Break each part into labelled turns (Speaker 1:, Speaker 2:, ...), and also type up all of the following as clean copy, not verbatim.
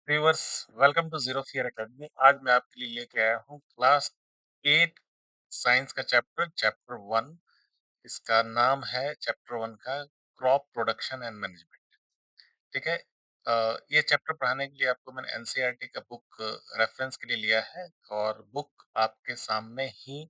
Speaker 1: Viewers, welcome to Zero Fear Academy. आज मैं आपके लिए लेके आया हूँ क्लास 8 साइंस का चैप्टर 1। इसका नाम है चैप्टर 1 का क्रॉप प्रोडक्शन एंड मैनेजमेंट। ठीक है। ये चैप्टर पढ़ाने के लिए आपको मैंने एनसीईआरटी का बुक रेफरेंस के लिए लिया है और बुक आपके सामने ही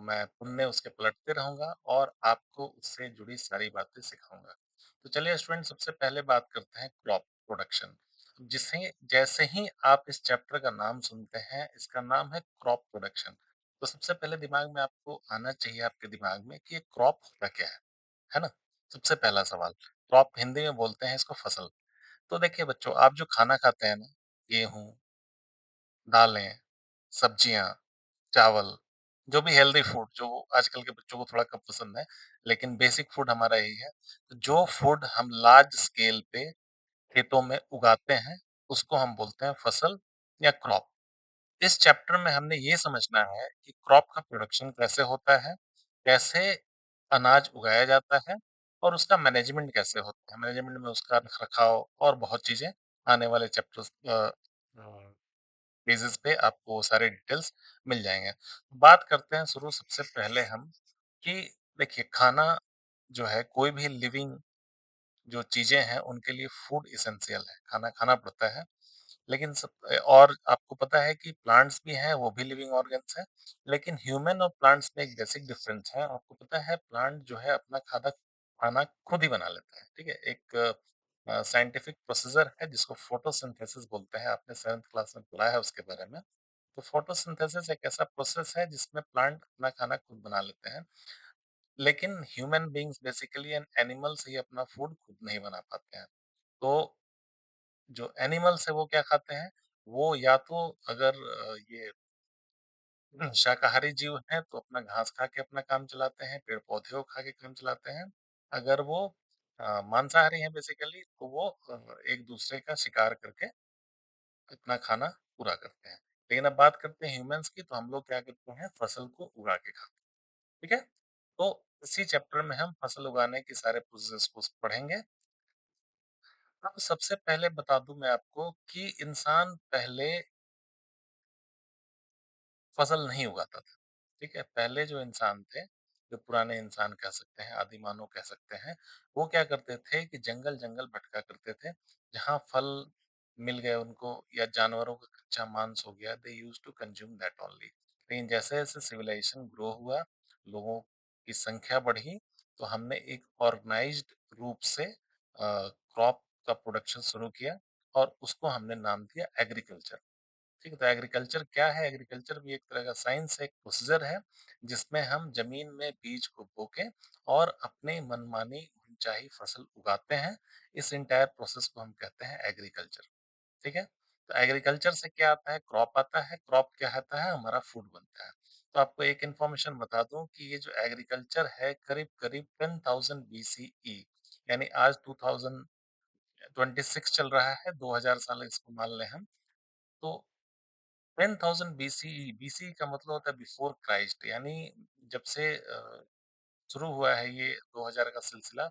Speaker 1: मैं पुनः उसके पलटते रहूंगा और आपको उससे जुड़ी सारी बातें सिखाऊंगा। तो चलिए स्टूडेंट, सबसे पहले बात करते हैं क्रॉप प्रोडक्शन। जिसे जैसे ही आप इस चैप्टर का नाम सुनते हैं, इसका नाम है क्रॉप प्रोडक्शन। तो सबसे पहले दिमाग में आपको आना चाहिए, आपके दिमाग में, कि ये क्रॉप होता क्या है ना? सबसे पहला सवाल। क्रॉप हिंदी में बोलते हैं इसको फसल। तो देखिए बच्चों, आप जो खाना खाते हैं ना, गेहूँ, दालें, सब्जियाँ, चावल, जो भी हेल्दी फूड जो आजकल के बच्चों को थोड़ा कम पसंद है, लेकिन बेसिक फूड हमारा यही है। तो जो फूड हम लार्ज स्केल पे खेतों में उगाते हैं, उसको हम बोलते हैं फसल या क्रॉप। इस चैप्टर में हमने ये समझना है कि क्रॉप का प्रोडक्शन कैसे होता है, कैसे अनाज उगाया जाता है और उसका मैनेजमेंट कैसे होता है। मैनेजमेंट में उसका रख-रखाव और बहुत चीज़ें आने वाले चैप्टर्स बेसिस पे आपको वो सारे डिटेल्स मिल जाएँगे। बात करते हैं शुरू सबसे पहले हम कि देखिए, खाना जो है, कोई भी लिविंग जो चीज़ें हैं उनके लिए फूड एसेंशियल है, खाना खाना पड़ता है। लेकिन और आपको पता है कि प्लांट्स भी हैं, वो भी लिविंग ऑर्गन्स हैं, लेकिन ह्यूमन और प्लांट्स में एक बेसिक डिफरेंस है। आपको पता है प्लांट जो है अपना खाना खाना खुद ही बना लेता है, ठीक है? एक साइंटिफिक प्रोसीजर है जिसको फोटोसिंथेसिस बोलते हैं। आपने 7th क्लास में पढ़ा है उसके बारे में। तो फोटोसिंथेसिस एक ऐसा प्रोसेस है जिसमें प्लांट अपना खाना खुद बना लेते हैं। लेकिन human beings basically an animals ही अपना फूड खुद नहीं बना पाते हैं। तो जो एनिमल्स है वो क्या खाते हैं? वो या तो अगर ये शाकाहारी जीव हैं तो अपना घास खा के अपना काम चलाते हैं, पेड़-पौधे को खा के काम चलाते हैं। अगर वो मांसाहारी हैं बेसिकली तो वो एक-दूसरे का शिकार करके अपना खाना पूरा करते हैं। लेकिन अब बात करते हैं ह्यूमन्स की, तो हम लोग क्या करते हैं, फसल को उगा के खाते हैं। ठीक है? तो इसी चैप्टर में हम फसल उगाने के सारे प्रोसेस को पढ़ेंगे। अब सबसे पहले बता दूं मैं आपको कि इंसान पहले फसल नहीं उगाता था। ठीक है? पहले जो इंसान थे, जो पुराने इंसान कह सकते हैं, आदिमानव कह सकते हैं, वो क्या करते थे कि जंगल-जंगल भटका करते थे। जहाँ फल मिल गए उनको या जानवरों का कच्चा मांस हो गया, they used to consume that only. लेकिन जैसे-जैसे सिविलाइजेशन ग्रो हुआ, लोगों की संख्या बढ़ी, तो हमने एक ऑर्गेनाइज्ड रूप से क्रॉप का प्रोडक्शन शुरू किया और उसको हमने नाम दिया एग्रीकल्चर। ठीक है, तो एग्रीकल्चर क्या है? एग्रीकल्चर भी एक तरह का साइंस है, एक प्रोसीजर है, जिसमें हम जमीन में बीज को बो के और अपनी मनमानी मनचाही फसल उगाते हैं। इस एंटायर प्रोसेस को हम कहते हैं एग्रीकल्चर। ठीक है? तो एग्रीकल्चर से क्या आता है? क्रॉप आता है। क्रॉप क्या आता है? हमारा फूड बनता है। तो आपको एक इन्फॉर्मेशन बता दूं कि ये जो एग्रीकल्चर है, करीब-करीब 10,000 बीसीई, यानी आज 2026 चल रहा है, 2000 साल इसको मान लें हम। तो 10,000 बीसीई, बीसीई का मतलब होता है बिफोर क्राइस्ट, यानी जब से शुरू हुआ है ये 2000 का सिलसिला,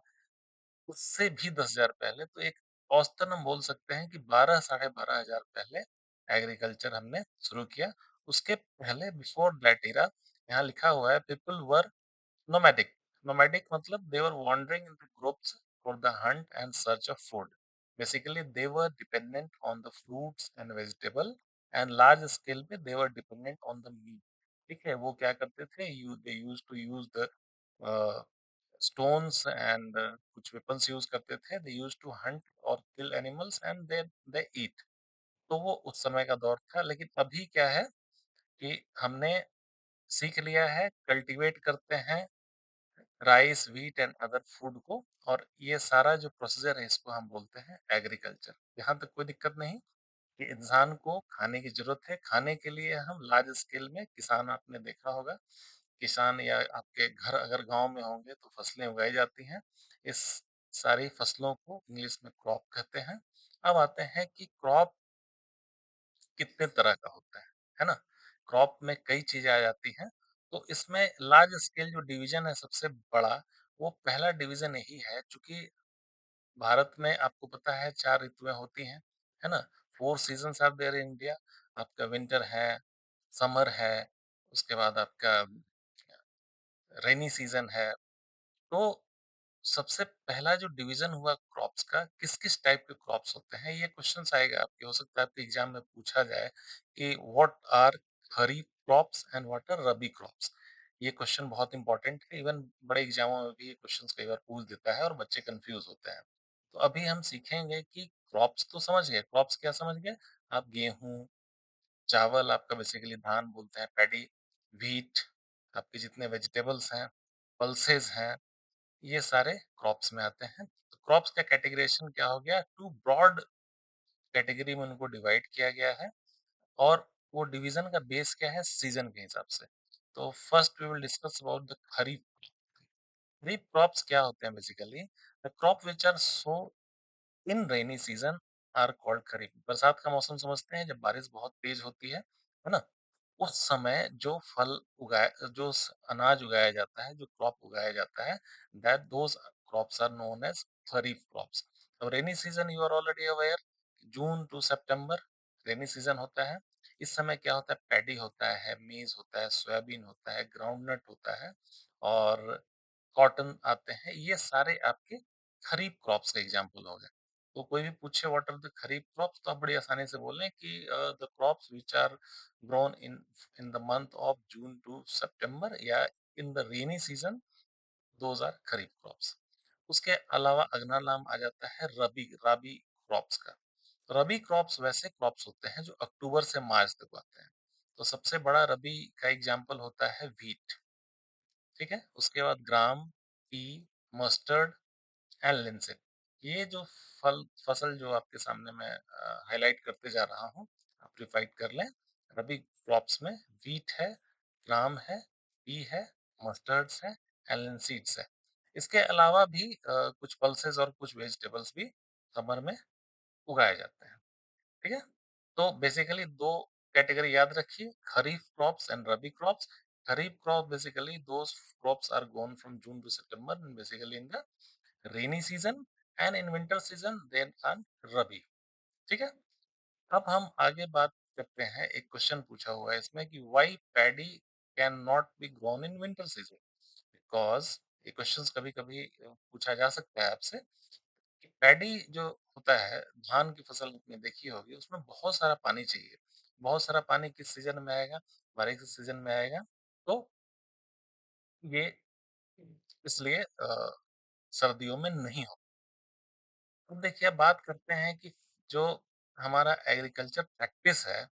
Speaker 1: उससे भी 10,000 पहले। तो एक औसतन हम बोल सकते हैं कि 12 साढ़े 12,000 पहले एग्रीकल्चर हमने शुरू किया। उसके पहले बिफोर दैट एरा, यहाँ लिखा हुआ है, पीपल वर nomadic. Nomadic मतलब they were wandering into groups for the hunt and search of food. Basically, they were dependent on the fruits and vegetable, and large scale पे they were dependent on the meat. ठीक है, वो क्या करते थे? They used to use the uh, stones and कुछ weapons use करते थे. They used to hunt or kill animals and they eat. तो वो उस समय का दौर था। लेकिन अभी क्या है कि हमने सीख लिया है, कल्टीवेट करते हैं rice, wheat and other food को, और ये सारा जो प्रोसीजर है इसको हम बोलते हैं एग्रीकल्चर। यहाँ तक कोई दिक्कत नहीं कि इंसान को खाने की जरूरत है। खाने के लिए हम लार्ज स्केल में, किसान आपने देखा होगा, किसान या आपके घर अगर गांव में होंगे तो फसलें उगाई जाती हैं। इस सारी फसलों को इंग्लिश में क्रॉप कहते हैं। अब आते हैं कि क्रॉप कितने तरह का होता है ना? क्रॉप में कई चीज़ें आ जाती हैं, तो इसमें लार्ज स्केल जो डिवीज़न है सबसे बड़ा, वो पहला डिवीज़न यही है, चूँकि भारत में आपको पता है 4 ऋतुएँ होती हैं, है ना? 4 seasons are there in India. आपका विंटर है, समर है, उसके बाद आपका रेनी सीज़न है। तो सबसे पहला जो डिवीज़न हुआ क्रॉप्स का, किस-किस टाइप के क्रॉप्स होते हैं, ये क्वेश्चन्स आएगा आपके, हो सकता है आपके एग्ज़ाम में पूछा जाए कि what are kharif crops and what are rabi crops? ये क्वेश्चन बहुत इंपॉर्टेंट है, इवन बड़े एग्ज़ामों में भी ये क्वेश्चन्स कई बार पूछ देता है और बच्चे कन्फ्यूज़ होते हैं। तो अभी हम सीखेंगे कि क्रॉप्स तो समझ गए, क्रॉप्स क्या समझ गए? आप गेहूँ, चावल आपका बेसिकली धान बोलते हैं, पैडी, व्हीट, आपके जितने वेजिटेबल्स हैं, पल्सेस हैं, ये सारे क्रॉप्स में आते हैं। तो क्रॉप्स का कैटेगराइजेशन क्या हो गया? 2 ब्रॉड कैटेगरी में उनको डिवाइड किया गया है और वो डिवीज़न का बेस क्या है? सीज़न के हिसाब से। तो first we will discuss about the kharif. Kharif crops क्या होते हैं basically? The crop which are sow in rainy season are called kharif. बरसात का मौसम समझते हैं, जब बारिश बहुत तेज़ होती है ना? उस समय जो फल उगाए जो स अनाज उगाया जाता है, जो क्रॉप उगाया जाता है, that those crops are known as kharif crops. अब rainy season you are already aware, June to September rainy season होता है। इस समय क्या होता है? पैडी होता है, मेज़ होता है, सोयाबीन होता है, ग्राउंडनट होता है और कॉटन आते हैं। ये सारे आपके खरीफ क्रॉप्स का एग्ज़ाम्पल हो गए। तो कोई भी पूछे what are the kharif crops, तो आप बड़ी आसानी से बोलें कि the crops which are grown in the month of June to September या in the rainy season, those are kharif crops. उसके अलावा अगला नाम आ जाता है रबी रबी क्रॉप्स का। रबी क्रॉप्स वैसे क्रॉप्स होते हैं जो अक्टूबर से मार्च तक आते हैं। तो सबसे बड़ा रबी का एग्ज़ाम्पल होता है व्हीट, ठीक है? उसके बाद ग्राम, पी, मस्टर्ड एंड लिनसेड। ये जो फसल जो आपके सामने मैं हाइलाइट करते जा रहा हूँ, आप रिवाइट कर लें। रबी क्रॉप्स में व्हीट है, ग्राम है, पी है, मस्टर्ड्स है, एंड लिनसीड्स है। इसके अलावा भी कुछ पल्सेस और कुछ वेजिटेबल्स भी समर में उगाए जाते हैं। ठीक है? तो बेसिकली 2 कैटेगरी याद रखिए, kharif crops and rabi crops. Kharif crop basically those crops are grown from June to September and basically in the rainy season and in winter season they are rabi. ठीक है? अब हम आगे बात करते हैं, एक क्वेश्चन पूछा हुआ है इसमें कि why paddy can not be grown in winter season? Because ये क्वेश्चंस कभी-कभी पूछा जा सकता है आपसे कि पैडी जो होता है, धान की फसल आपने देखी होगी, उसमें बहुत सारा पानी चाहिए। बहुत सारा पानी किस सीज़न में आएगा? बारिश के सीज़न में आएगा। तो ये इसलिए सर्दियों में नहीं होता। अब देखिए, अब बात करते हैं कि जो हमारा एग्रीकल्चर प्रैक्टिस है,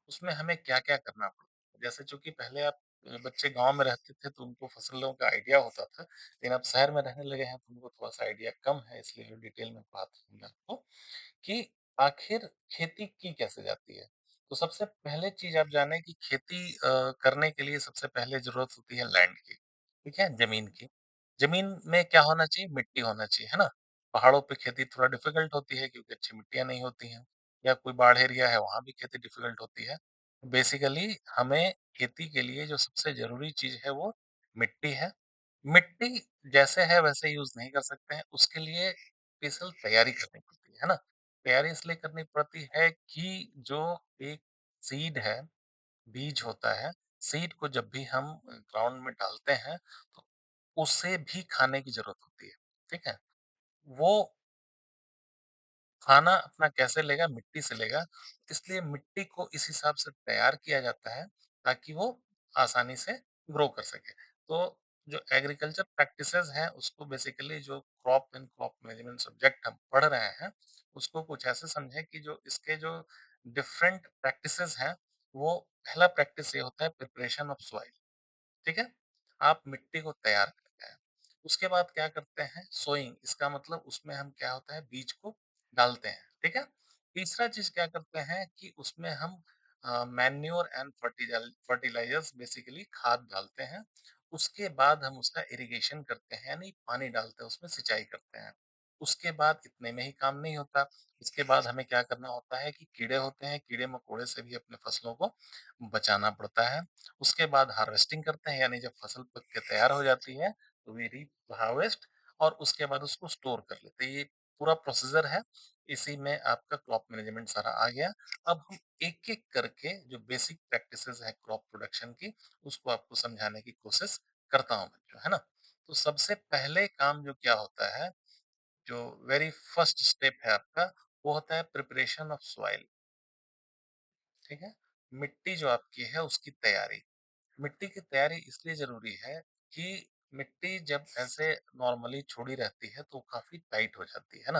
Speaker 1: उसमें हमें क्या-क्या करना पड़ता है। जैसे चूँकि पहले आप बच्चे गाँव में रहते थे, तो उनको फसलों का आइडिया होता था, लेकिन अब शहर में रहने लगे हैं, तो उनको थोड़ा-सा आइडिया कम है, इसलिए डिटेल में बात करूँगा आपको कि आखिर खेती की कैसे जाती है। तो सबसे पहले चीज़ आप जानें कि खेती करने के लिए सबसे पहले ज़रूरत होती है लैंड की, ठीक है? ज़मीन की। ज़मीन में क्या होना चाहिए? मिट्टी होना चाहिए, है ना? पहाड़ों पे खेती थोड़ा डिफ़िकल्ट होती है क्योंकि अच्छी मिट्टियाँ नहीं होती हैं, या कोई बाढ़ एरिया है वहाँ भी खेती डिफ़िकल्ट होती है। बेसिकली हमें खेती के लिए जो सबसे ज़रूरी चीज़ है वो मिट्टी है। मिट्टी जैसे है वैसे यूज़ नहीं कर सकते हैं, उसके लिए स्पेशल तैयारी करनी पड़ती है ना? तैयारी इसलिए करनी पड़ती है कि जो एक सीड है, बीज होता है, सीड को जब भी हम ग्राउंड में डालते हैं, तो उसे भी खाने की ज़रूरत होती है, ठीक है? वो खाना अपना कैसे लेगा? मिट्टी से लेगा। इसलिए मिट्टी को इस हिसाब से तैयार किया जाता है, ताकि वो आसानी से ग्रो कर सके। तो जो एग्रीकल्चर प्रैक्टिसेज़ हैं, उसको बेसिकली जो crop and crop management subject हम पढ़ रहे हैं, उसको कुछ ऐसे समझें कि जो इसके जो डिफरेंट प्रैक्टिसेज़ हैं, वो पहला प्रैक्टिस ये होता है प्रिपरेशन ऑफ सॉइल। ठीक है? आप मिट्टी को तैयार करते हैं। उसके बाद क्या करते हैं? सोइंग, इसका मतलब उसमें हम क्या होता है, बीज को डालते हैं, ठीक है? तीसरा चीज़ क्या करते हैं कि उसमें हम मैन्योर एंड फर्टिलाइज़र्स बेसिकली खाद डालते हैं। उसके बाद हम उसका इरिगेशन करते हैं, यानी पानी डालते हैं, उसमें सिंचाई करते हैं। उसके बाद इतने में ही काम नहीं होता, इसके बाद हमें क्या करना होता है कि कीड़े होते हैं, कीड़े-मकोड़े से भी अपने फसलों को बचाना पड़ता है। उसके बाद हार्वेस्टिंग करते हैं, यानी जब फसल पक के तैयार हो जाती है, तो वी रीप हार्वेस्ट और उसके बाद उसको स्टोर कर लेते हैं। ये पूरा प्रोसीजर है। इसी में आपका क्रॉप मैनेजमेंट सारा आ गया। अब हम एक-एक करके जो बेसिक प्रैक्टिसेज़ हैं क्रॉप प्रोडक्शन की, उसको आपको समझाने की कोशिश करता हूँ बच्चों, है ना? तो सबसे पहले काम जो क्या होता है, जो वेरी फर्स्ट स्टेप है आपका, वो होता है प्रिपरेशन ऑफ सॉइल, ठीक है? मिट्टी जो आपकी है उसकी तैयारी। मिट्टी की तैयारी इसलिए ज़रूरी है कि मिट्टी जब ऐसे नॉर्मली छोड़ी रहती है तो काफ़ी टाइट हो जाती है ना?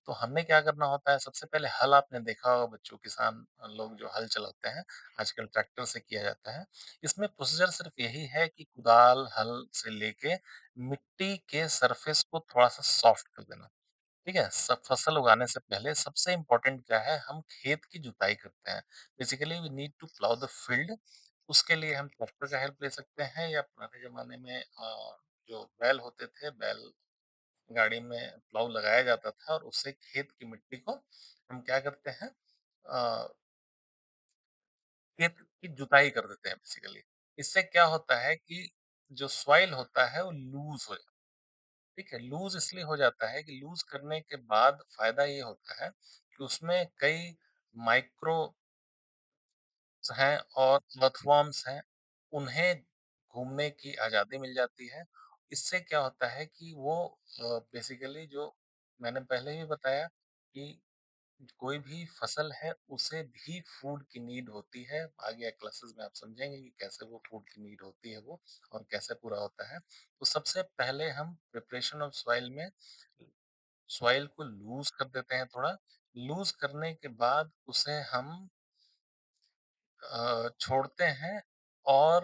Speaker 1: तो हमें क्या करना होता है, सबसे पहले हल आपने देखा होगा बच्चों, किसान लोग जो हल चलाते हैं, आजकल ट्रैक्टर से किया जाता है। इसमें प्रोसीजर सिर्फ़ यही है कि कुदाल, हल से लेके मिट्टी के सरफेस को थोड़ा-सा सॉफ्ट कर देना। ठीक है? सब फसल उगाने से पहले सबसे इम्पोर्टेंट क्या है, हम खेत की जुताई करते हैं। Basically we need to plough the field. उसके लिए हम ट्रैक्टर का हेल्प ले सकते हैं या पुराने ज़माने में जो बैल होते थे, बैल गाड़ी में प्लाउ लगाया जाता था और उससे खेत की मिट्टी को हम क्या करते हैं, अ, खेत की जुताई कर देते हैं बेसिकली। इससे क्या होता है कि जो सॉइल होता है वो लूज़ हो जाता है। ठीक है? लूज़ इसलिए हो जाता है कि लूज़ करने के बाद फ़ायदा ये होता है कि उसमें कई माइक्रो हैं और अर्थवॉर्म्स हैं, उन्हें घूमने की आज़ादी मिल जाती है। इससे क्या होता है कि वो बेसिकली जो मैंने पहले भी बताया कि कोई भी फसल है, उसे भी फूड की नीड होती है। आगे क्लासेस में आप समझेंगे कि कैसे वो फूड की नीड होती है वो और कैसे पूरा होता है। तो सबसे पहले हम प्रिपरेशन ऑफ सॉइल में सॉइल को लूज़ कर देते हैं थोड़ा। लूज़ करने के बाद उसे हम छोड़ते हैं और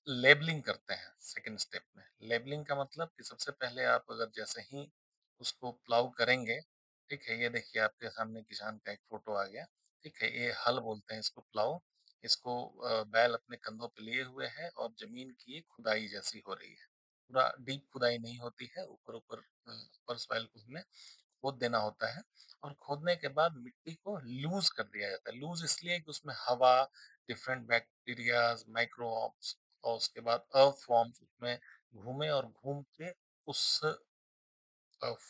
Speaker 1: लेबलिंग करते हैं सेकंड स्टेप में। लेबलिंग का मतलब कि सबसे पहले आप अगर जैसे ही उसको प्लाउ करेंगे, ठीक है? ये देखिए आपके सामने किसान का एक फ़ोटो आ गया, ठीक है? ये हल बोलते हैं इसको, प्लाउ। इसको बैल अपने कंधों पे लिए हुए है और ज़मीन की एक खुदाई जैसी हो रही है। पूरा डीप खुदाई नहीं होती है, ऊपर-ऊपर ऊपर सॉइल को हमने खोद देना होता है और खोदने के बाद मिट्टी को लूज़ कर दिया जाता है। लूज़ इसलिए कि उसमें हवा, डिफरेंट बैक्टीरियाज़, माइक्रोब्स और उसके बाद अर्थवॉर्म्स उसमें घूमे और घूम के उस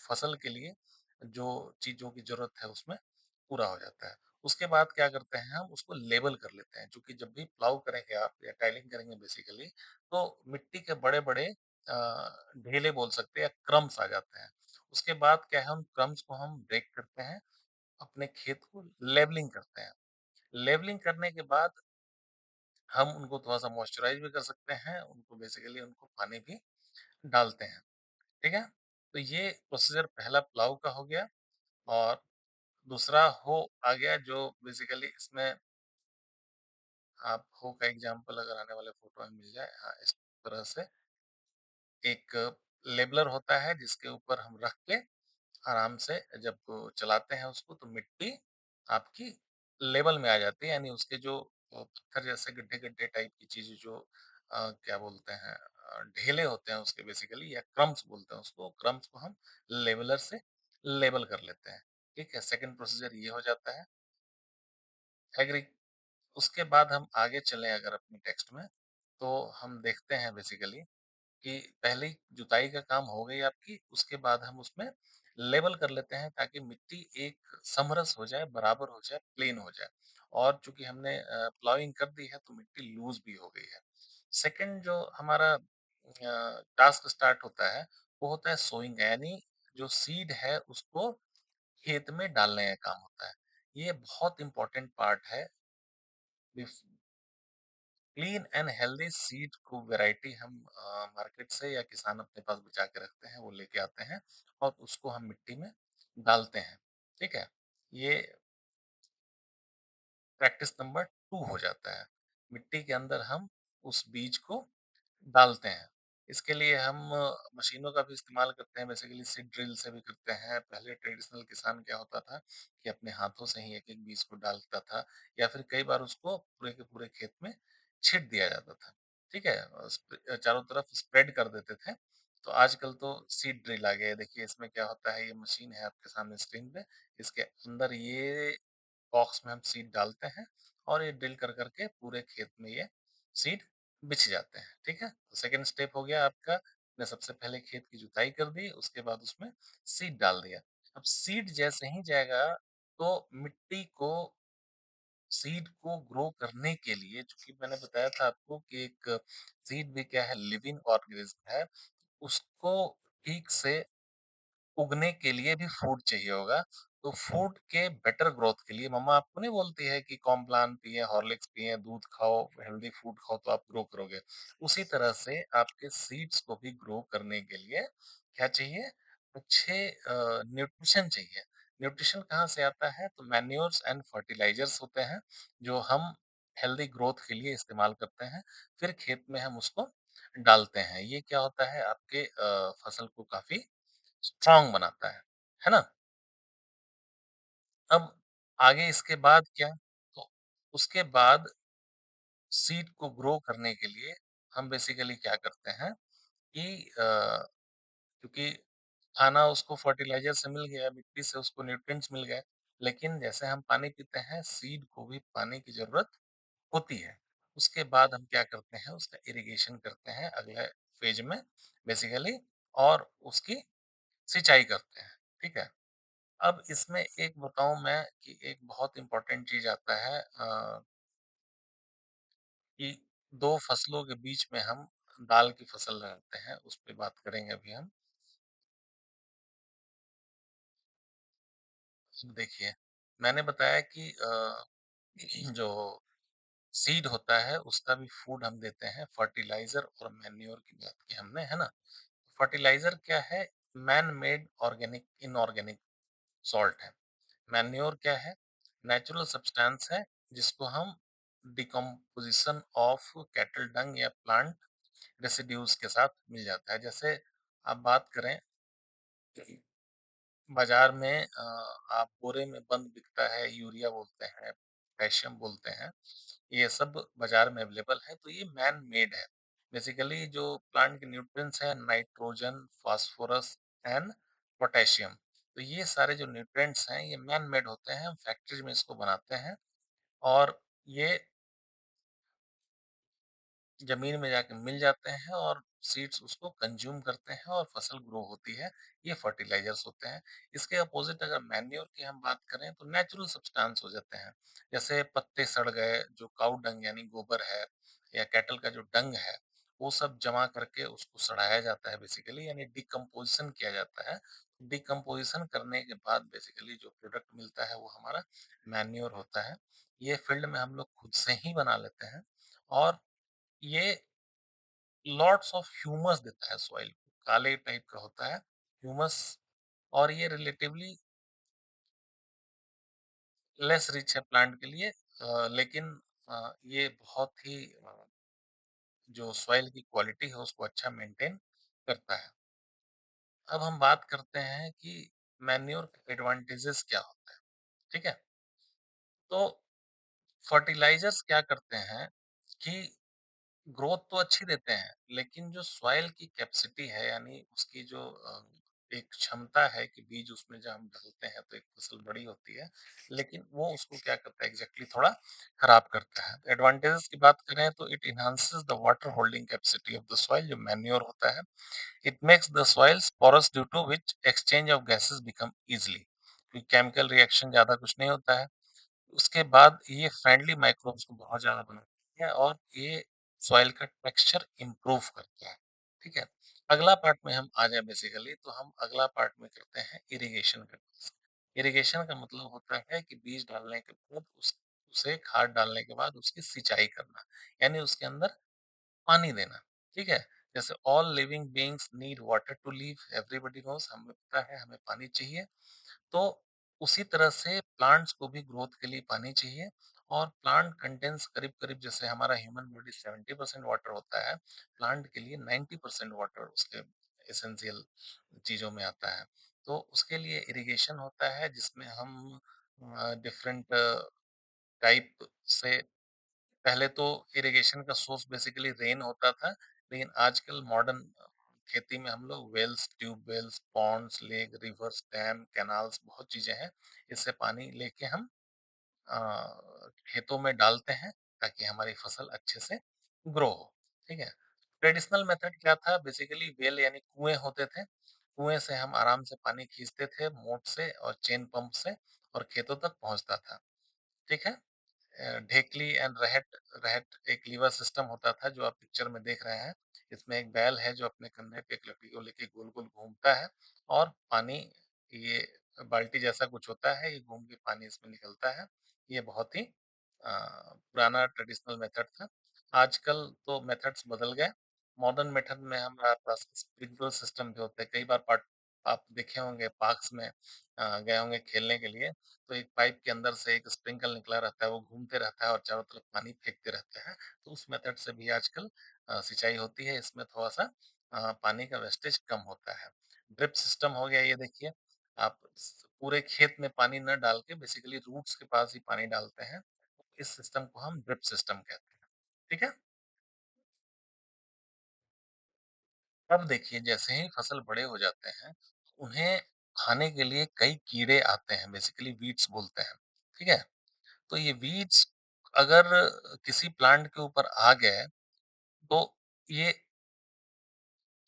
Speaker 1: फसल के लिए जो चीज़ों की ज़रूरत है उसमें पूरा हो जाता है। उसके बाद क्या करते हैं, हम उसको लेबल कर लेते हैं, चूँकि जब भी प्लाउ करेंगे आप या टाइलिंग करेंगे बेसिकली, तो मिट्टी के बड़े-बड़े ढेले बोल सकते हैं या क्रम्स आ जाते हैं। उसके बाद क्या है, उन क्रम्स को हम ब्रेक करते हैं, अपने खेत को लेवलिंग करते हैं। लेवलिंग करने के बाद हम उनको थोड़ा-सा मॉइस्चराइज़ भी कर सकते हैं, उनको बेसिकली उनको पानी भी डालते हैं, ठीक है? तो ये प्रोसीजर पहला प्लाउ का हो गया और दूसरा हो आ गया जो बेसिकली इसमें आप हो का एग्ज़ाम्पल अगर आने वाले फ़ोटो में मिल जाए, हाँ, इस तरह से एक लेबलर होता है जिसके ऊपर हम रख के आराम से जब चलाते हैं उसको तो मिट्टी आपकी लेवल में आ जाती है, यानी उसके जो पत्थर जैसे गड्ढे-गड्ढे टाइप की चीज़ें जो क्या बोलते हैं, ढेले होते हैं उसके बेसिकली या क्रम्स बोलते हैं उसको, क्रम्स को हम लेवलर से लेबल कर लेते हैं। ठीक है? सेकंड प्रोसीजर ये हो जाता है। एग्री। उसके बाद हम आगे चलें अगर अपने टेक्स्ट में, तो हम देखते हैं बेसिकली कि पहली जुताई का काम हो गई आपकी, उसके बाद हम उसमें लेवल कर लेते हैं ताकि मिट्टी एक समरस हो जाए, बराबर हो जाए, प्लेन हो जाए। और चूँकि हमने प्लाउइंग कर दी है तो मिट्टी लूज़ भी हो गई है। सेकंड जो हमारा टास्क स्टार्ट होता है, वो होता है सोइंग, यानी जो सीड है उसको खेत में डालने का काम होता है। ये बहुत इम्पोर्टेंट पार्ट है। बिफ क्लीन एंड हेल्दी सीड को वैरायटी हम मार्केट से या किसान अपने पास बचा के रखते हैं, वो लेके आते हैं और उसको हम मिट्टी में डालते हैं। ठीक है? ये प्रैक्टिस नंबर 2 हो जाता है। मिट्टी के अंदर हम उस बीज को डालते हैं। इसके लिए हम मशीनों का भी इस्तेमाल करते हैं, बेसिकली सीड ड्रिल से भी करते हैं। पहले ट्रेडिशनल किसान क्या होता था कि अपने हाथों से ही एक-एक बीज को डालता था या फिर कई बार उसको पूरे के पूरे खेत में छींट दिया जाता था। ठीक है? चारों तरफ स्प्रेड कर देते थे। तो आजकल तो सीड ड्रिल आ गया है। देखिए इसमें क्या होता है, ये मशीन है आपके सामने स्क्रीन पे। इसके अंदर ये बॉक्स में हम सीड डालते हैं और ये ड्रिल कर करके पूरे खेत में ये सीड बिछ जाते हैं। ठीक है? तो सेकंड स्टेप हो गया आपका, आपने सबसे पहले खेत की जुताई कर दी, उसके बाद उसमें सीड डाल दिया। अब सीड जैसे ही जाएगा, तो मिट्टी को सीड को ग्रो करने के लिए, चूँकि मैंने बताया था आपको कि एक सीड भी क्या है, लिविंग ऑर्गेनिज़्म है, उसको ठीक से उगने के लिए भी फूड चाहिए होगा। तो फूड के बेटर ग्रोथ के लिए मम्मा आपको नहीं बोलती है कि कॉम्प्लान पिएँ, हॉर्लिक्स पिएँ, दूध खाओ, हेल्दी फूड खाओ तो आप ग्रो करोगे। उसी तरह से आपके सीड्स को भी ग्रो करने के लिए क्या चाहिए? अच्छे न्यूट्रिशन चाहिए। न्यूट्रिशन कहाँ से आता है? तो मैन्योर्स एंड फर्टिलाइज़र्स होते हैं, जो हम हेल्दी ग्रोथ के लिए इस्तेमाल करते हैं। फिर खेत में हम उसको डालते हैं। ये क्या होता है? आपके फसल को काफ़ी स्ट्रॉन्ग बनाता है ना? अब आगे इसके बाद क्या? तो उसके बाद सीड को ग्रो करने के लिए हम बेसिकली क्या करते हैं कि क्योंकि खाना उसको फर्टिलाइज़र से मिल गया, मिट्टी से उसको न्यूट्रिएंट्स मिल गए, लेकिन जैसे हम पानी पीते हैं, सीड को भी पानी की ज़रूरत होती है। उसके बाद हम क्या करते हैं, उसका इरिगेशन करते हैं अगले फ़ेज़ में बेसिकली, और उसकी सिंचाई करते हैं, ठीक है? अब इसमें एक बताऊँ मैं कि एक बहुत इम्पोर्टेंट चीज़ आता है कि 2 फसलों के बीच में हम दाल की फसल लगाते हैं, उस पे बात करेंगे अभी हम। देखिए, मैंने बताया कि जो सीड होता है उसका भी फूड हम देते हैं, फर्टिलाइज़र और मैन्योर की बात की हमने, है ना? फर्टिलाइज़र क्या है? Man made organic inorganic salt है। मैन्योर क्या है? नेचुरल सब्सटेंस है, जिसको हम डिकम्पोज़िशन ऑफ कैटल डंग या प्लांट रेसिड्यूज़ के साथ मिल जाता है। जैसे आप बात करें, बाज़ार में आप बोरे में बंद बिकता है, यूरिया बोलते हैं, पोटेशियम बोलते हैं, ये सब बाज़ार में अवेलेबल है, तो ये मैन मेड है। बेसिकली जो प्लांट के न्यूट्रिएंट्स हैं, नाइट्रोजन, फास्फोरस एंड पोटेशियम, तो ये सारे जो न्यूट्रिएंट्स हैं, ये मैन मेड होते हैं, हम फैक्ट्री में इसको बनाते हैं, और ये ज़मीन में जाके मिल जाते हैं और सीड्स उसको कंज़्यूम करते हैं और फसल ग्रो होती है, ये फर्टिलाइज़र्स होते हैं। इसके अपोज़िट अगर मैन्योर की हम बात करें तो नेचुरल सब्सटेंस हो जाते हैं। जैसे पत्ते सड़ गए, जो काऊ डंग यानी गोबर है, या कैटल का जो डंग है, वो सब जमा करके उसको सड़ाया जाता है बेसिकली, यानी डिकम्पोज़िशन किया जाता है। डिकम्पोज़िशन करने के बाद बेसिकली जो प्रोडक्ट मिलता है वो हमारा मैन्योर होता है। ये फ़ील्ड में हम लोग खुद से ही बना लेते हैं, और ये लॉट्स ऑफ ह्यूमस देता है सॉइल को, काले टाइप का होता है ह्यूमस, और ये रिलेटिवली लेस रिच है प्लांट के लिए, लेकिन ये बहुत ही जो सॉइल की क्वालिटी है उसको अच्छा मेंटेन करता है। अब हम बात करते हैं कि मैन्योर के एडवांटेजेस क्या होते हैं, ठीक है? तो फर्टिलाइजर्स क्या करते हैं कि ग्रोथ तो अच्छी देते हैं, लेकिन जो सॉइल की कैपेसिटी है, यानी उसकी जो एक क्षमता है कि बीज उसमें जब हम डालते हैं तो एक फसल बड़ी होती है, लेकिन वो उसको क्या करता है एग्जैक्टली थोड़ा खराब करता है। एडवांटेजेस की बात करें तो it enhances the water holding capacity of the soil, जो मैन्योर होता है। It makes the soils porous due to which exchange of gases become easily, क्योंकि केमिकल रिएक्शन ज्यादा कुछ नहीं होता है। उसके बाद ये फ्रेंडली माइक्रोब्स को बहुत ज़्यादा बनाती है, और ये सॉइल का टेक्सचर इम्प्रूव करता है, ठीक है? अगला पार्ट में हम आ जाए बेसिकली, तो हम अगला पार्ट में करते हैं इरिगेशन का टास्क। इरिगेशन का मतलब होता है कि बीज डालने के बाद उसे खाद डालने के बाद उसकी सिंचाई करना, यानी उसके अंदर पानी देना, ठीक है? जैसे all living beings need water to live, everybody knows, हमें पता है हमें पानी चाहिए। तो उसी तरह से प्लांट्स को भी ग्रोथ के लिए पानी चाहिए, और प्लांट कंटेन्स करीब-करीब, जैसे हमारा ह्यूमन बॉडी 70% वाटर होता है, प्लांट के लिए 90% वाटर उसके एसेंशियल चीज़ों में आता है। तो उसके लिए इरिगेशन होता है, जिसमें हम डिफरेंट टाइप से, पहले तो इरिगेशन का सोर्स बेसिकली रेन होता था, लेकिन आजकल मॉडर्न खेती में हम लोग wells, tubewells, ponds, lake, rivers, dam, canals, बहुत चीजें हैं। इससे पानी लेके हम खेतों में डालते हैं, ताकि हमारी फसल अच्छे से ग्रो हो, ठीक है? ट्रेडिशनल मेथड क्या था? बेसिकली वेल यानी कुएं होते थे, कुएँ से हम आराम से पानी खींचते थे मोट से और चेन पंप से और खेतों तक पहुँचता था, ठीक है? ढेकली एंड रहट रहट एक लीवर सिस्टम होता था जो आप पिक्चर में देख रहे हैं। इसमें एक बैल है जो अपने कंधे पे एक लकड़ी को लेके गोल-गोल घूमता है और पानी ये बाल्टी जैसा कुछ होता है, ये घूम के पानी इसमें निकलता है। ये बहुत ही पुराना ट्रेडिशनल मेथड था। आजकल तो मेथड्स बदल गए। मॉडर्न मेथड में हमारे पास स्प्रिंकलर सिस्टम भी होते हैं। कई बार आप देखे होंगे पार्क्स में गए होंगे खेलने के लिए तो एक पाइप के अंदर से एक स्प्रिंकल निकला रहता है, वो घूमते रहता है और चारों तरफ पानी फेंकते रहते हैं। तो उस मेथड से भी आजकल सिंचाई होती है, इसमें थोड़ा-सा पानी का वेस्टेज कम होता है। ड्रिप सिस्टम हो गया ये देखिए, आप पूरे खेत में पानी न डाल के बेसिकली रूट्स के पास ही पानी डालते हैं। इस सिस्टम को हम ड्रिप सिस्टम कहते हैं, ठीक है? अब देखिए जैसे ही फसल बड़े हो जाते हैं, उन्हें खाने के लिए कई कीड़े आते हैं, बेसिकली वीड्स बोलते हैं, ठीक है? तो ये वीड्स अगर किसी प्लांट के ऊपर आ गए, तो ये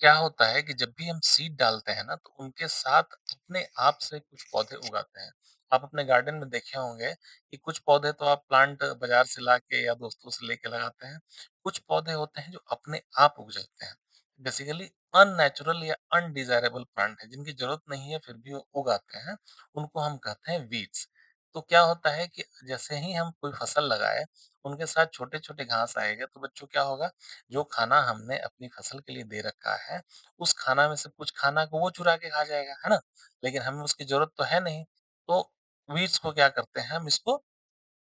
Speaker 1: क्या होता है कि जब भी हम सीड डालते हैं ना, तो उनके साथ अपने आप से कुछ पौधे उगाते हैं। आप अपने गार्डन में देखे होंगे कि कुछ पौधे तो आप प्लांट बाज़ार से लाके या दोस्तों से लेके लगाते हैं। कुछ पौधे होते हैं जो अपने आप उग जाते हैं। बेसिकली अननेचुरल या अनडिज़ायरेबल प्लांट है, जिनकी ज़रूरत नहीं है फिर भी वो उग आते हैं, उनको हम कहते हैं वीड्स। तो क्या होता है कि जैसे ही हम कोई फसल लगाए, उनके साथ छोटे-छोटे घास आएँगे, तो बच्चों क्या होगा जो खाना हमने अपनी फसल के लिए दे रखा है, उस खाना में से कुछ खाना को वो चुरा के खा जाएगा, है ना? लेकिन हमें उसकी ज़रूरत तो है नहीं, तो वीड्स को क्या करते हैं, हम इसको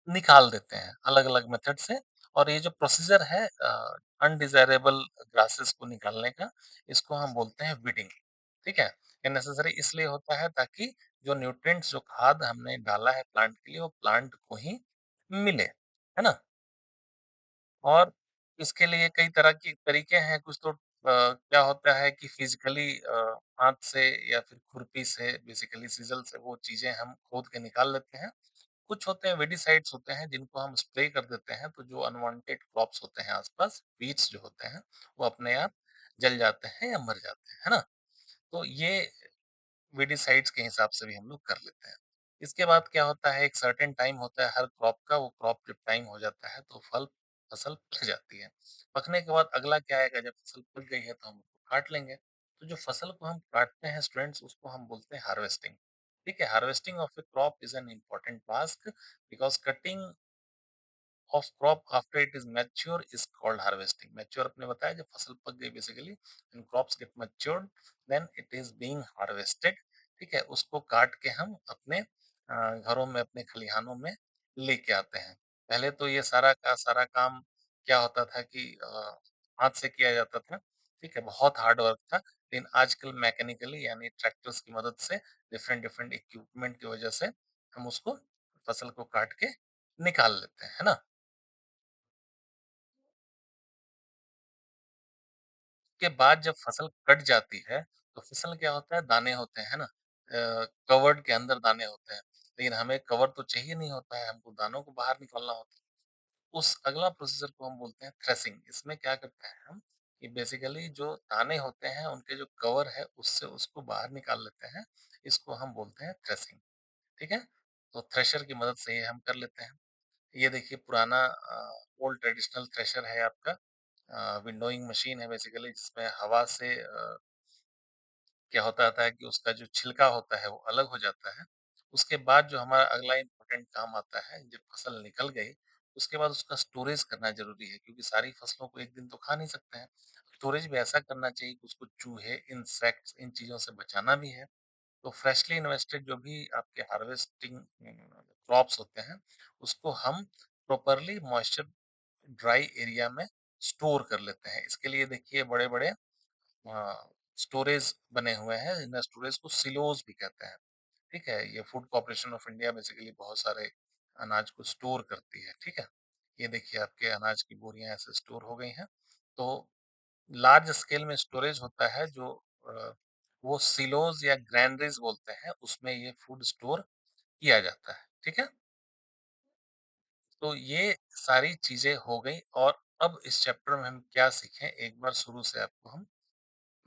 Speaker 1: निकाल देते हैं अलग-अलग मेथड से और ये जो प्रोसीजर है अनडिज़ायरेबल ग्रासेस को निकालने का, इसको हम बोलते हैं वीडिंग, ठीक है? ये नेसेसरी इसलिए होता है ताकि जो न्यूट्रिएंट्स जो खाद हमने डाला है प्लांट के लिए, वो प्लांट को ही मिले, है ना? और इसके लिए कई तरह की तरीके हैं, कुछ तो क्या होता है कि फिज़िकली हाथ से या फिर खुरपी से बेसिकली सिज़ल से वो चीज़ें हम खोद के निकाल लेते हैं। कुछ होते हैं वेडीसाइड्स होते हैं जिनको हम स्प्रे कर देते हैं, तो जो अनवांटेड क्रॉप्स होते हैं आस-पास, वीड्स जो होते हैं, वो अपने आप जल जाते हैं या मर जाते हैं, है ना? तो ये वीडिसाइड्स के हिसाब से भी हम लोग कर लेते हैं। इसके बाद क्या होता है एक सर्टेन टाइम होता है हर क्रॉप का, वो क्रॉप जब टाइम हो जाता है तो फसल पक जाती है। पकने के बाद अगला क्या आएगा जब फसल पक गई है तो हम उसको काट लेंगे। तो जो फसल को हम काटते हैं स्टूडेंट्स उसको हम बोलते हैं हार्वेस्टिंग। ठीक है? Harvesting of a crop is an important task because cutting of crop after it is mature is called harvesting. Mature आपने बताया जब फसल पक गई basically when crops get matured then it is being harvested. ठीक है, उसको काट के हम अपने घरों में अपने खलिहानों में लेके आते हैं। पहले तो ये सारा का सारा काम क्या होता था कि हाथ से किया जाता था। ठीक है, बहुत हार्ड वर्क था, लेकिन आजकल मैकेनिकली यानी ट्रैक्टर्स की मदद से डिफरेंट डिफरेंट इक्विपमेंट की वजह से हम उसको फसल को काट के निकाल लेते हैं, है ना? के बाद जब फसल कट जाती है, तो फसल क्या होता है दाने होते हैं, है ना? कवर्ड के अंदर दाने होते हैं, लेकिन हमें कवर तो चाहिए नहीं होता है, हमको दानों को बाहर निकालना होता है। उस अगला प्रोसीजर को हम बोलते हैं थ्रेसिंग। इसमें क्या करते हैं हम कि बेसिकली जो दाने होते हैं, उनके जो कवर है, उससे उसको बाहर निकाल लेते हैं। इसको हम बोलते हैं थ्रेसिंग, ठीक है? तो थ्रेशर की मदद से ये हम कर लेते हैं। ये देखिए पुराना ओल्ड ट्रेडिशनल थ्रेशर है आपका। विंडोइंग मशीन है बेसिकली जिसमें हवा से क्या होता था कि उसका जो छिलका होता है वो अलग हो जाता है। उसके बाद जो हमारा अगला इम्पोर्टेंट काम आता है जब फसल निकल गई, उसके बाद उसका स्टोरेज करना ज़रूरी है क्योंकि सारी फसलों को एक दिन तो खा नहीं सकते हैं। स्टोरेज भी ऐसा करना चाहिए कि उसको चूहे, इंसेक्ट्स इन चीज़ों से बचाना भी है। तो फ्रेशली इन्वेस्टेड जो भी आपके हार्वेस्टिंग क्रॉप्स होते हैं, उसको हम प्रॉपरली मॉइस्चर ड्राई एरिया में स्टोर कर लेते हैं। इसके लिए देखिए बड़े-बड़े स्टोरेज बने हुए हैं, इन स्टोरेज को सिलोज़ भी कहते हैं, ठीक है? ये food corporation of India basically बहुत सारे अनाज को स्टोर करती है, ठीक है? ये देखिए आपके अनाज की बोरियाँ ऐसे स्टोर हो गई हैं। तो लार्ज स्केल में स्टोरेज होता है जो अ, वो सिलोज़ या ग्रैनरीज़ बोलते हैं, उसमें ये फूड स्टोर किया जाता है, ठीक है? तो ये सारी चीज़ें हो गई और अब इस चैप्टर में हम क्या सीखें, एक बार शुरू से आपको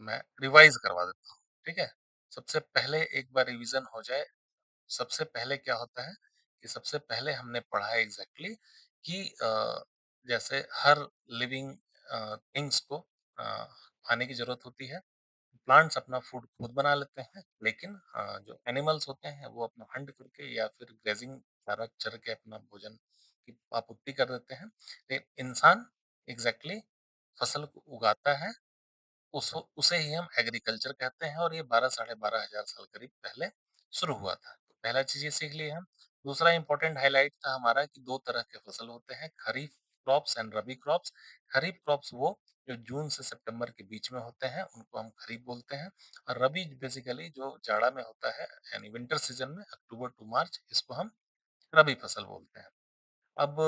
Speaker 1: मैं रिवाइज़ करवा देता हूँ, ठीक है? सबसे पहले एक बार रिवीजन हो जाए, सबसे पहले क्या होता है कि सबसे पहले हमने पढ़ा है एग्ज़ैक्टली कि जैसे हर लिविंग थिंग्स को अ, खाने की ज़रूरत होती है। प्लांट्स अपना फूड खुद बना लेते हैं, लेकिन जो एनिमल्स होते हैं वो अपना हंट करके या फिर ग्रेज़िंग चारा चर के अपना भोजन की आपूर्ति कर देते हैं। लेकिन इंसान एग्ज़ैक्टली फसल को उगाता है, उसे ही हम एग्रीकल्चर कहते हैं और ये 12 साढ़े 12 हज़ार साल करीब पहले शुरू हुआ था। तो पहला चीज़ ये सीख ली हम। दूसरा इम्पोर्टेंट हाइलाइट था हमारा कि 2 तरह के फसल होते हैं, kharif crops and rabi crops. Kharif crops वो जो जून से सितंबर के बीच में होते हैं, उनको हम खरीफ बोलते हैं और रबी बेसिकली जो जाड़ा में होता है यानी विंटर सीज़न में अक्टूबर टू मार्च, इसको हम रबी फसल बोलते हैं। अब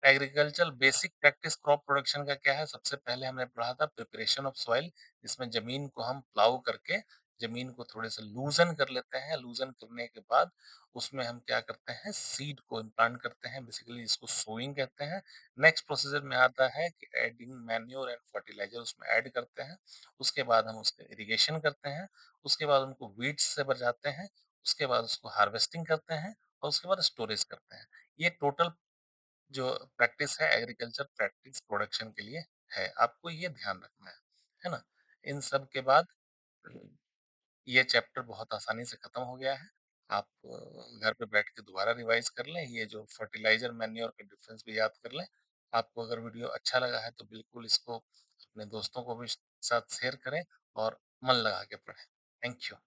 Speaker 1: agriculture basic practice crop production का क्या है? सबसे पहले हमने पढ़ा था प्रिपरेशन ऑफ सॉइल, जिसमें ज़मीन को हम प्लाउ करके ज़मीन को थोड़े-से लूज़न कर लेते हैं। लूज़न करने के बाद उसमें हम क्या करते हैं, सीड को इम्प्लांट करते हैं, बेसिकली इसको सोइंग कहते हैं। नेक्स्ट प्रोसीजर में आता है कि एडिंग मैन्योर एंड फर्टिलाइज़र उसमें ऐड करते हैं। उसके बाद हम उसका इरिगेशन करते हैं, उसके बाद उनको वीड्स से बचाते हैं, उसके बाद उसको हार्वेस्टिंग करते हैं और उसके बाद स्टोरेज करते हैं। ये टोटल जो प्रैक्टिस है एग्रीकल्चर प्रैक्टिस प्रोडक्शन के लिए है, आपको ये ध्यान रखना है ना? इन सब के बाद ये चैप्टर बहुत आसानी से खत्म हो गया है। आप घर पे बैठ के दोबारा रिवाइज़ कर लें, ये जो फर्टिलाइज़र, मैन्योर के डिफरेंस भी याद कर लें। आपको अगर वीडियो अच्छा लगा है तो बिल्कुल इसको अपने दोस्तों को भी साथ शेयर करें और मन लगा के पढ़ें। Thank you.